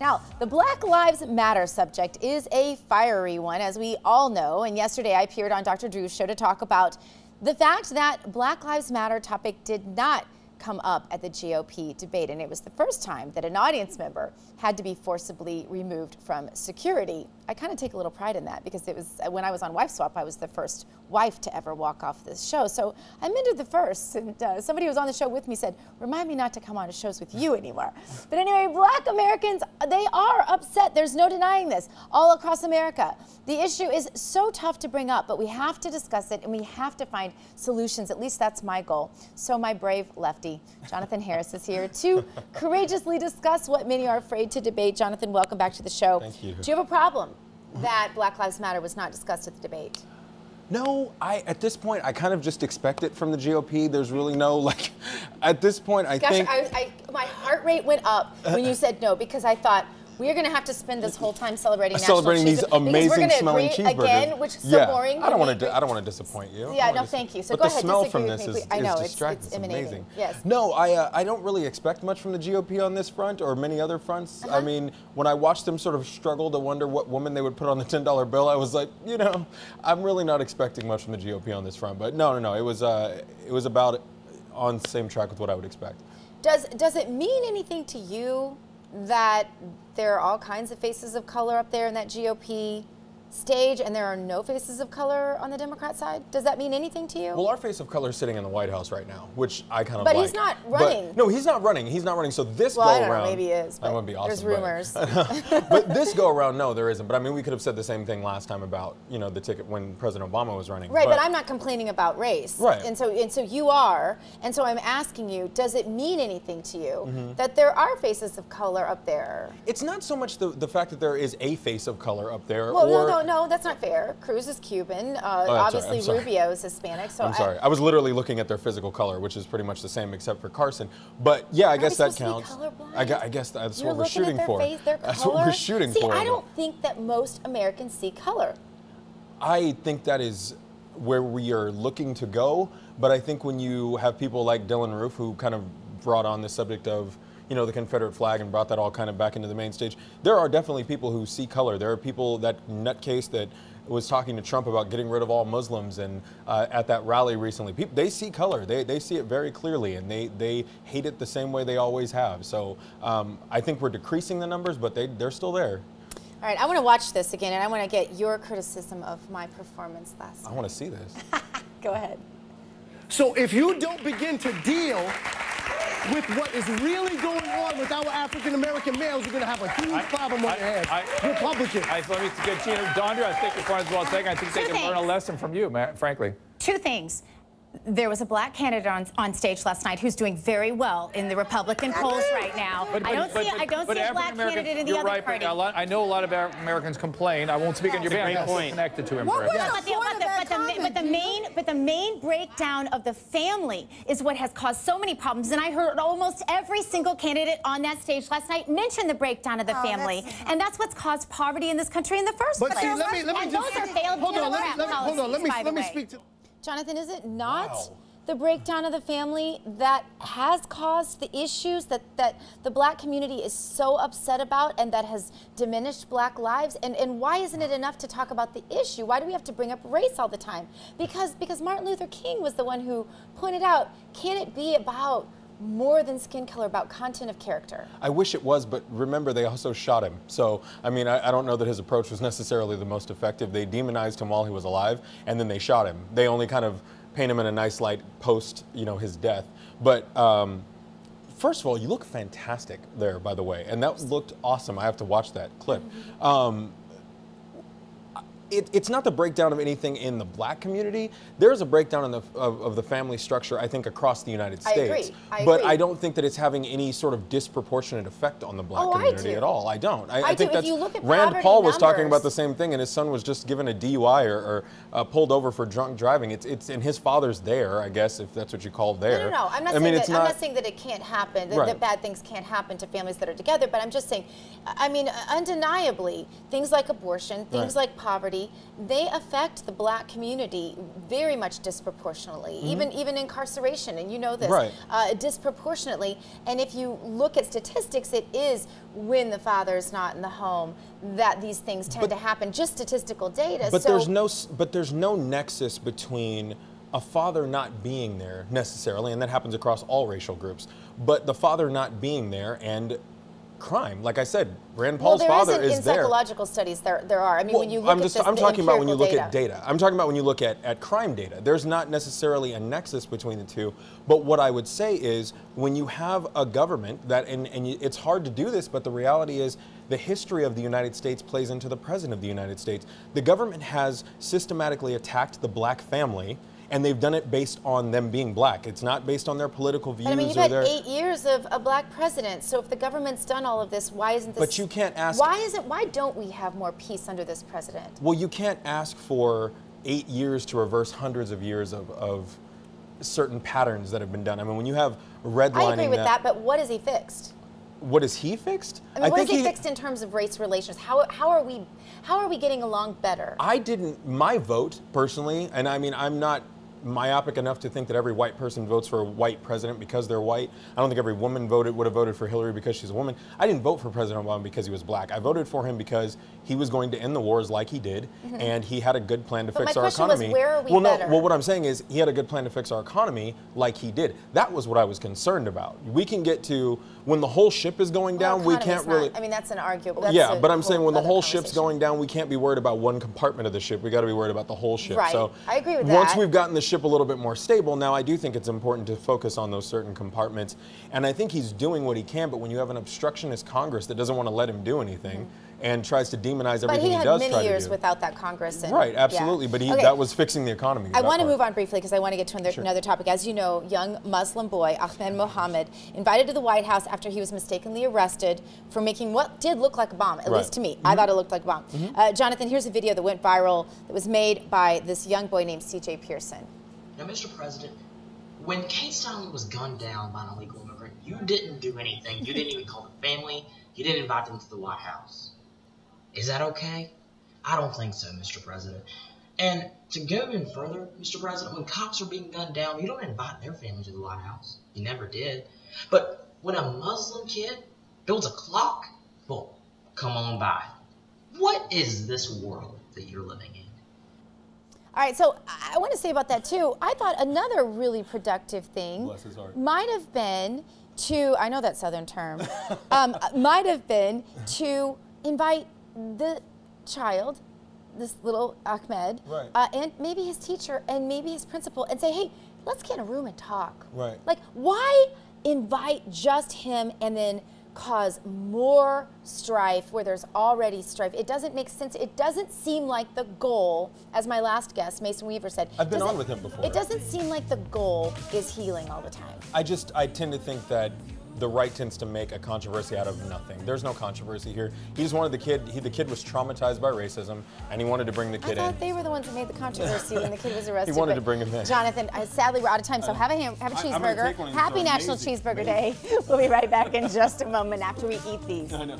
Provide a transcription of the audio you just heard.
Now, the Black Lives Matter subject is a fiery one, as we all know. And yesterday I appeared on Dr. Drew's show to talk about the fact that Black Lives Matter topic did not come up at the GOP debate. And it was the first time that an audience member had to be forcibly removed from security. I kind of take a little pride in that because it was when I was on Wife Swap, I was the first wife to ever walk off this show. So I amended the first, and somebody who was on the show with me said, remind me not to come on shows with you anymore. But anyway, Black Americans, they are upset. There's no denying this all across America. The issue is so tough to bring up, but we have to discuss it and we have to find solutions. At least that's my goal. So my brave lefty, Jonathan Harris, is here to courageously discuss what many are afraid to debate. Jonathan, welcome back to the show. Thank you. Do you have a problem that Black Lives Matter was not discussed at the debate? No, at this point, I kind of just expect it from the GOP. There's really no, at this point, I think... My heart rate went up when you said no, because I thought, we're going to have to spend this whole time celebrating these amazing smelling cheeseburgers again, which is so boring. I don't want to disappoint you. Yeah, no, thank you. So but go ahead. The smell from this is I know distracting. it's emanating. Amazing. Yes. No, I don't really expect much from the GOP on this front or many other fronts. I mean, when I watched them sort of struggle to wonder what woman they would put on the $10 bill, I was like, you know, I'm really not expecting much from the GOP on this front. But no, it was about on the same track with what I would expect. Does it mean anything to you that there are all kinds of faces of color up there in that GOP stage and there are no faces of color on the Democrat side? Does that mean anything to you? Well, our face of color is sitting in the White House right now, which I kind of like. But he's not running. No, he's not running. He's not running. So this well, go I don't around, know, maybe he is. But that would be awesome. There's rumors. But this go around, no, there isn't. But I mean, we could have said the same thing last time about, you know, the ticket when President Obama was running. Right, but I'm not complaining about race. Right. And so you are. And so I'm asking you, does it mean anything to you that there are faces of color up there? It's not so much the fact that there is a face of color up there. Well, no, that's not fair. Cruz is Cuban. Obviously, sorry. Rubio is Hispanic. So I'm sorry. I was literally looking at their physical color, which is pretty much the same except for Carson. But yeah, I guess that counts. I guess that's what we're shooting for. That's what we're shooting for. See, I don't think that most Americans see color. I think that is where we are looking to go. But I think when you have people like Dylan Roof, who kind of brought on the subject of, you know, the Confederate flag and brought that all kind of back into the main stage, there are definitely people who see color. There are people, that nutcase that was talking to Trump about getting rid of all Muslims and at that rally recently, they see color. They see it very clearly, and they hate it the same way they always have. So I think we're decreasing the numbers, but they're still there. All right, I want to watch this again, and I want to get your criticism of my performance last night. I want to see this. Go ahead. So if you don't begin to deal with what is really going on with our African-American males, you're going to have a huge problem on your hands. Republicans. Let me get Gina and Dondra. I think your point is well taken. I think they can learn a lesson from you, man, frankly. Two things. There was a black candidate on stage last night who's doing very well in the Republican polls right now. I don't see a black candidate in the other party. I know a lot of Americans complain. I won't speak on your behalf. I'm connected to him. But the main breakdown of the family is what has caused so many problems. And I heard almost every single candidate on that stage last night mention the breakdown of the family. And that's what's caused poverty in this country in the first place. See, let me just, hold on, let me speak to... Jonathan, is it not the breakdown of the family that has caused the issues that the black community is so upset about and that has diminished black lives? And why isn't it enough to talk about the issue? Why do we have to bring up race all the time? Because Martin Luther King was the one who pointed out, can it be about more than skin color, about content of character? I wish it was, but remember, they also shot him. So, I mean, I don't know that his approach was necessarily the most effective. They demonized him while he was alive, and then they shot him. They only kind of paint him in a nice light post, you know, his death. But first of all, you look fantastic there, by the way, and that looked awesome. I have to watch that clip. It's not the breakdown of anything in the black community. There is a breakdown of the family structure, I think, across the United States. I agree. But I don't think that it's having any sort of disproportionate effect on the black community at all. I don't. I think that's, if you look at Rand Paul was talking about the same thing, and his son was just given a DUI or pulled over for drunk driving. It's and his father's there, I guess, if that's what you call there. No. I'm not saying that it can't happen, that bad things can't happen to families that are together. But I'm just saying, I mean, undeniably, things like abortion, things like poverty, poverty, they affect the black community very much disproportionately, even incarceration, and you know this, disproportionately. And if you look at statistics, it is when the father's not in the home that these things tend to happen, just statistical data. But there's no nexus between a father not being there necessarily, and that happens across all racial groups, but the father not being there and crime. Like I said, Rand Paul's father is there. In psychological studies, there are. I mean, when you look I'm talking about when you look at data. I'm talking about when you look at crime data. There's not necessarily a nexus between the two. But what I would say is when you have a government that, and it's hard to do this, but the reality is the history of the United States plays into the president of the United States. The government has systematically attacked the black family, and they've done it based on them being black. It's not based on their political views. But I mean, you've had 8 years of a black president. So if the government's done all of this, why isn't this? But you can't ask. Why don't we have more peace under this president? Well, you can't ask for 8 years to reverse hundreds of years of certain patterns that have been done. I mean, when you have redlining. I agree with that, but what has he fixed? What has he fixed? I mean, what has he fixed in terms of race relations? How are we getting along better? My vote personally, and I mean, I'm not myopic enough to think that every white person votes for a white president because they're white. I don't think every woman would have voted for Hillary because she's a woman. I didn't vote for President Obama because he was black. I voted for him because he was going to end the wars like he did, and he had a good plan to fix our economy. Was, where are we better? Well, what I'm saying is he had a good plan to fix our economy like he did. That was what I was concerned about. We can get to when the whole ship is going down, we can't really. I mean, that's an argument. Yeah, but I'm saying when the whole ship's going down, we can't be worried about one compartment of the ship. We got to be worried about the whole ship. Right. So I agree with that. Once we've gotten the ship a little bit more stable, now I do think it's important to focus on those certain compartments. And I think he's doing what he can, but when you have an obstructionist Congress that doesn't want to let him do anything and tries to demonize everything he does try to do. But he had many years without that Congress. And, right, absolutely. But that was fixing the economy. I want to move on briefly because I want to get to another topic. As you know, young Muslim boy Ahmed Mohammed invited to the White House after he was mistakenly arrested for making what did look like a bomb, at least to me. I thought it looked like a bomb. Jonathan, here's a video that went viral that was made by this young boy named C.J. Pearson. Now, Mr. President, when Kate Steinle was gunned down by an illegal immigrant, you didn't do anything. You didn't even call the family. You didn't invite them to the White House. Is that okay? I don't think so, Mr. President. And to go even further, Mr. President, when cops are being gunned down, you don't invite their family to the White House. You never did. But when a Muslim kid builds a clock, well, come on by. What is this world that you're living in? All right, so I want to say about that too. I thought another really productive thing might have been to, I know that Southern term, might have been to invite the child, this little Ahmed, and maybe his teacher and maybe his principal and say, hey, let's get in a room and talk. Right. Like, why invite just him and then cause more strife where there's already strife? It doesn't make sense. It doesn't seem like the goal, as my last guest, Mason Weaver, said. I've been on with him before. It doesn't seem like the goal is healing all the time. I tend to think that the right tends to make a controversy out of nothing. There's no controversy here. He just wanted the kid was traumatized by racism, and he wanted to bring the kid in. I thought they were the ones that made the controversy when the kid was arrested. He wanted to bring him in. Jonathan, sadly we're out of time, so have a cheeseburger. Happy National Cheeseburger Day. We'll be right back in just a moment after we eat these. I know.